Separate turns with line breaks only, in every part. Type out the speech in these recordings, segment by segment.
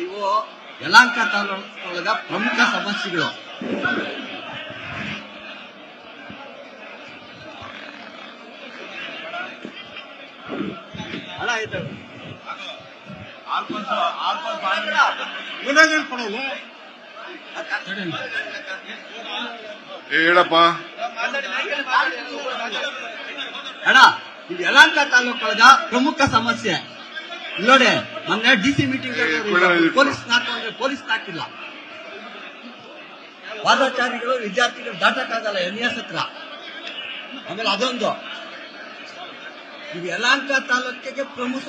ಇವು ಯಲಹಂಕ ತಾಲೂಕೊಳಗ ಪ್ರಮುಖ ಸಮಸ್ಯೆಗಳು.
ಹೇಳಪ್ಪ
ಅಣ್ಣ, ಇದು ಯಲಹಂಕ ತಾಲೂಕೊಳಗ ಪ್ರಮುಖ ಸಮಸ್ಯೆ. ನೋಡಿ, ಮೊನ್ನೆ ಡಿಸಿ ಮೀಟಿಂಗ್ ಪೊಲೀಸ್ ಹಾಕಿಲ್ಲ. ಪಾದಚಾರಿಗಳು ವಿದ್ಯಾರ್ಥಿಗಳು ದಾಟಕ್ಕಾಗಲ್ಲ NS ಹತ್ರ. ಆಮೇಲೆ ಅದೊಂದು ಇದು ಯಲಹಂಕ ತಾಲೂಕಿಗೆ ಪ್ರಮುಖ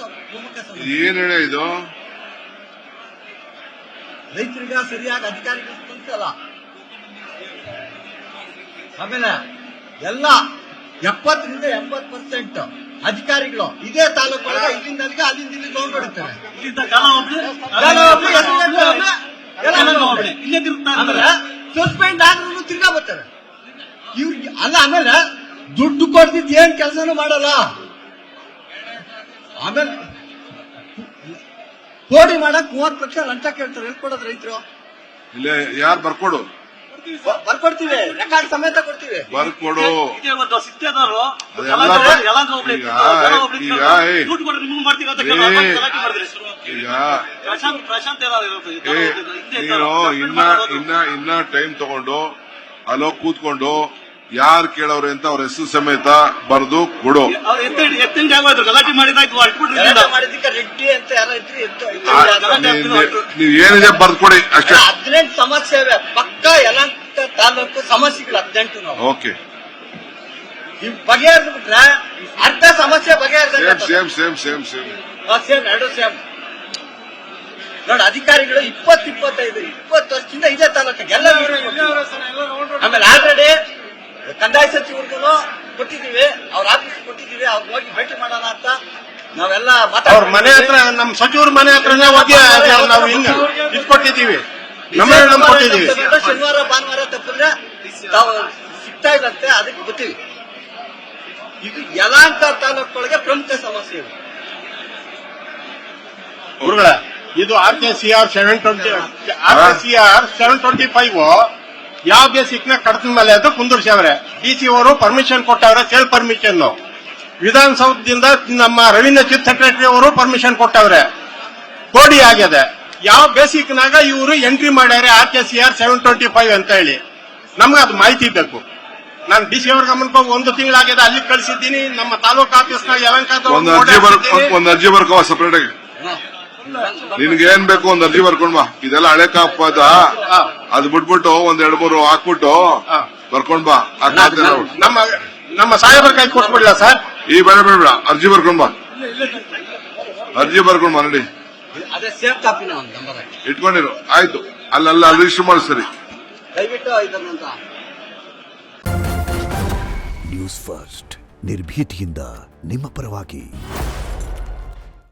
ಸಮಸ್ಯೆ.
ಏನ್ ಹೇಳ ಇದು?
ರೈತರಿಗೆ ಸರಿಯಾಗಿ ಅಧಿಕಾರಿಗಳು ಸ್ಪಂದಿಸಲ್ಲ. ಆಮೇಲೆ ಎಲ್ಲ 70% 80% ಅಧಿಕಾರಿಗಳು ಇದೇ ತಾಲೂಕೊಳಗೆ ಇಲ್ಲಿಂದ ಅಲ್ಲಿಗೆ ಅಲ್ಲಿಂದ ಇಲ್ಲಿಗೆ ಹೋಗ್ಬಿಡುತ್ತಾರೆ. ಸಸ್ಪೆಂಡ್ ಆದ್ರೂ ತಿರ್ಗಾ ಬರ್ತಾರೆ ಇವ್ರಿಗೆ. ಅಲ್ಲ, ಆಮೇಲೆ ದುಡ್ಡು ಕೊಡ್ತಿದ್ ಏನ್ ಕೆಲಸನೂ ಮಾಡಲ್ಲ. ಆಮೇಲೆ ಕೋಡಿ ಮಾಡಕ್ 30 ಲಕ್ಷ ಲಂಚ ಕೇಳ್ತಾರೆ. ಎಲ್ಲಿ ಕೊಡೋದು ರೈತರು?
ಇಲ್ಲ, ಯಾರು ಬರ್ಕೊಡು?
ಬರ್ಕೊಡ್ತೀವಿ, ರೆಕಾರ್ಡ್ ಸಮೇತ ಕೊಡ್ತೀವಿ.
ಬರ್ಕೊಡು. ಇನ್ನ ಟೈಮ್ ತಗೊಂಡು ಅಲ್ಲೋ ಕೂತ್ಕೊಂಡು ಯಾರು ಕೇಳವ್ರೆ ಅಂತ ಅವ್ರ ಹೆಸರು ಸಮೇತ ಬರೆದು ಕೊಡು.
ಗಲಾಟೆ ಮಾಡಿದ್ದಕ್ಕೆ ರೆಡ್ಡಿ ಅಂತ ಯಾರೋ
ನೀವ್ ಏನಿದೆ ಬರ್ದು ಕೊಡಿ ಅಷ್ಟೇ.
18 ಸಮಸ್ಯೆ ಇವೆ ಪಕ್ಕ ಯಲಹಂಕ ತಾಲೂಕು ಸಮಸ್ಯೆಗಳು 18 ನಾವು.
ಓಕೆ,
ಇವ್ ಬಗೆಹರಿದು ಬಿಟ್ರೆ ಅರ್ಧ ಸಮಸ್ಯೆ ಬಗೆಹರಿದ.
Same same same same
same, ಎರಡು ಸೇಮ್. ನೋಡಿ, ಅಧಿಕಾರಿಗಳು 20-25 ವರ್ಷದಿಂದ ಇದೇ ತಾಲೂಕಿಗೆ ಎಲ್ಲ. ಆಮೇಲೆ ಆಲ್ರೆಡಿ ಕಂದಾಯ ಸಚಿವರಿಗೂ ಕೊಟ್ಟಿದ್ದೀವಿ, ಅವ್ರ ಆಫೀಸ್ ಕೊಟ್ಟಿದ್ದೀವಿ, ಅವ್ರು ಹೋಗಿ ಭೇಟಿ ಮಾಡೋಣ ಅಂತ ನಾವೆಲ್ಲ
ಅವ್ರ ಮನೆ ಹತ್ರ, ನಮ್ಮ ಸಚಿವರ ಮನೆ ಹತ್ರನೇ ಹೋಗಿ ನಾವು ಇದು ಕೊಟ್ಟಿದ್ದೀವಿ, ಕೊಟ್ಟಿದ್ದೀವಿ.
ಶನಿವಾರ ಭಾನುವಾರ ತಪ್ಪಿದ್ರೆ ಸಿಗ್ತಾ ಇದಂತೆ, ಅದಕ್ಕೆ ಗೊತ್ತೀವಿ. ಇದು ಯಲಹಂಕ ತಾಲೂಕೊಳಗೆ ಪ್ರಮುಖ ಸಮಸ್ಯೆ ಇದೆ.
ಇದು RKCR 725 ಯಾವ ಬೇಸಿಕ್ ನ ಕಡತ ಮೇಲೆ ಅದು ಕುಂದರ್ಸ್ಯವ್ರೆ. DC ಅವರು ಪರ್ಮಿಷನ್ ಕೊಟ್ಟವ್ರೆ, ಸೇಲ್ ಪರ್ಮಿಷನ್. ವಿಧಾನಸೌಧದಿಂದ ನಮ್ಮ ರೆವಿನ್ಯೂ ಚೀಫ್ ಸೆಕ್ರೆಟರಿ ಅವರು ಪರ್ಮಿಷನ್ ಕೊಟ್ಟವ್ರೆ. ಕೋಡಿ ಆಗಿದೆ. ಯಾವ ಬೇಸಿಕ್ ನಾಗ ಇವರು ಎಂಟ್ರಿ ಮಾಡ್ಯಾರೆ RKCR 725 ಅಂತ ಹೇಳಿ ನಮ್ಗೆ ಅದು ಮಾಹಿತಿ ಬೇಕು. ನಾನು DC ಅವ್ರ ಗಮನಕ್ಕೆ ಹೋಗಿ 1 ತಿಂಗಳಾಗಿದೆ, ಅಲ್ಲಿ ಕಳಿಸಿದ್ದೀನಿ. ನಮ್ಮ ತಾಲೂಕು ಆಫೀಸ್ ನಾಗ ಯಲಹಂಕ
ಒಂದು ಅರ್ಜಿ ಬರ್ಕೋ ಸಪರೇಟ್ ಆಗಿ. ನಿನ್ಗೆ ಏನ್ ಬೇಕು ಒಂದ್ ಅರ್ಜಿ ಬರ್ಕೊಂಡ್ ಬಾ. ಇದೆಲ್ಲ ಹಳೆ ಕಾಪದ, ಅದು ಬಿಟ್ಬಿಟ್ಟು 1-2-3 ಹಾಕ್ಬಿಟ್ಟು ಬರ್ಕೊಂಡ್ ಬಾ.
ನಮ್ಮ ಸಾಹೇಬರ ಕೈ ಕೊಟ್ಬಿಡ್ಲಾ ಸರ್?
ಈ ಬೇಡ, ಅರ್ಜಿ ಬರ್ಕೊಂಡ್ ಬಾ. ಅರ್ಜಿ ಬರ್ಕೊಂಡ್ ಬಾ ನಡಿ.
ಅದೇ ಸೇಫ್ ಕಾಪಿನ ಒಂದು ನಂಬರ್
ಇಟ್ಕೊಂಡಿರು. ಆಯ್ತು, ಅಲ್ಲ ರಿಜಿಸ್ಟರ್ ಮಾಡಿ. ಸರಿ,
ದಯವಿಟ್ಟು ಇದನ್ನಂತ.
ನ್ಯೂಸ್ ಫಸ್ಟ್, ನಿರ್ಭೀತಿಯಿಂದ ನಿಮ್ಮ ಪರವಾಗಿ.